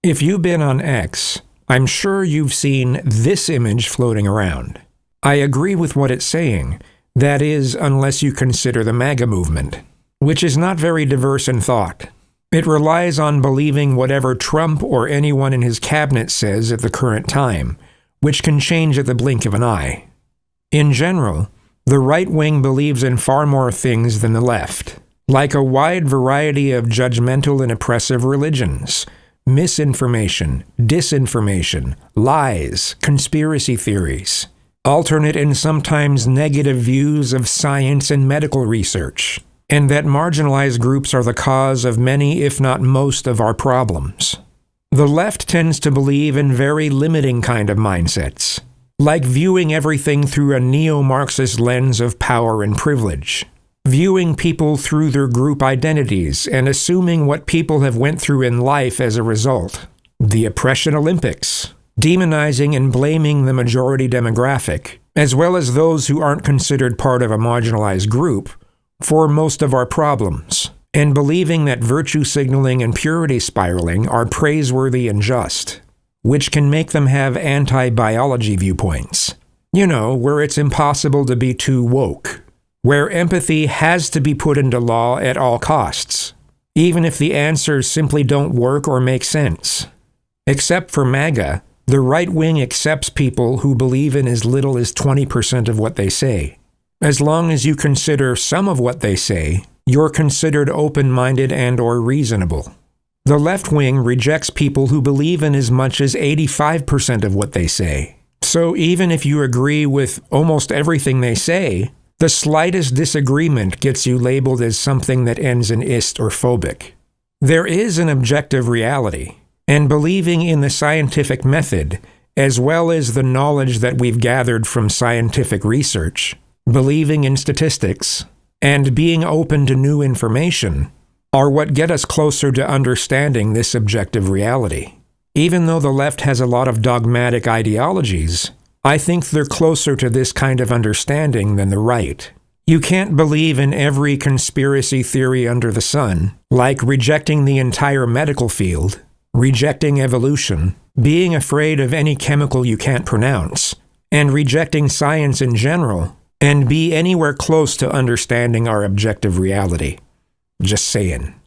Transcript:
If you've been on X, I'm sure you've seen this image floating around. I agree with what it's saying. That is, unless you consider the MAGA movement, which is not very diverse in thought. It relies on believing whatever Trump or anyone in his cabinet says at the current time, which can change at the blink of an eye. In general, the right wing believes in far more things than the left, like a wide variety of judgmental and oppressive religions, misinformation, disinformation, lies, conspiracy theories, alternate and sometimes negative views of science and medical research, and that marginalized groups are the cause of many, if not most, of our problems. The left tends to believe in very limiting kind of mindsets, like viewing everything through a neo-Marxist lens of power and privilege, viewing people through their group identities and assuming what people have went through in life as a result. The Oppression Olympics, demonizing and blaming the majority demographic, as well as those who aren't considered part of a marginalized group, for most of our problems, and believing that virtue signaling and purity spiraling are praiseworthy and just, which can make them have anti-biology viewpoints. You know, where it's impossible to be too woke, where empathy has to be put into law at all costs, even if the answers simply don't work or make sense. Except for MAGA, the right wing accepts people who believe in as little as 20% of what they say. As long as you consider some of what they say, you're considered open-minded and or reasonable. The left wing rejects people who believe in as much as 85% of what they say. So even if you agree with almost everything they say, the slightest disagreement gets you labeled as something that ends in ist or phobic. There is an objective reality, and believing in the scientific method, as well as the knowledge that we've gathered from scientific research, believing in statistics, and being open to new information are what get us closer to understanding this objective reality. Even though the left has a lot of dogmatic ideologies, I think they're closer to this kind of understanding than the right. You can't believe in every conspiracy theory under the sun, like rejecting the entire medical field, rejecting evolution, being afraid of any chemical you can't pronounce, and rejecting science in general, and be anywhere close to understanding our objective reality. Just saying.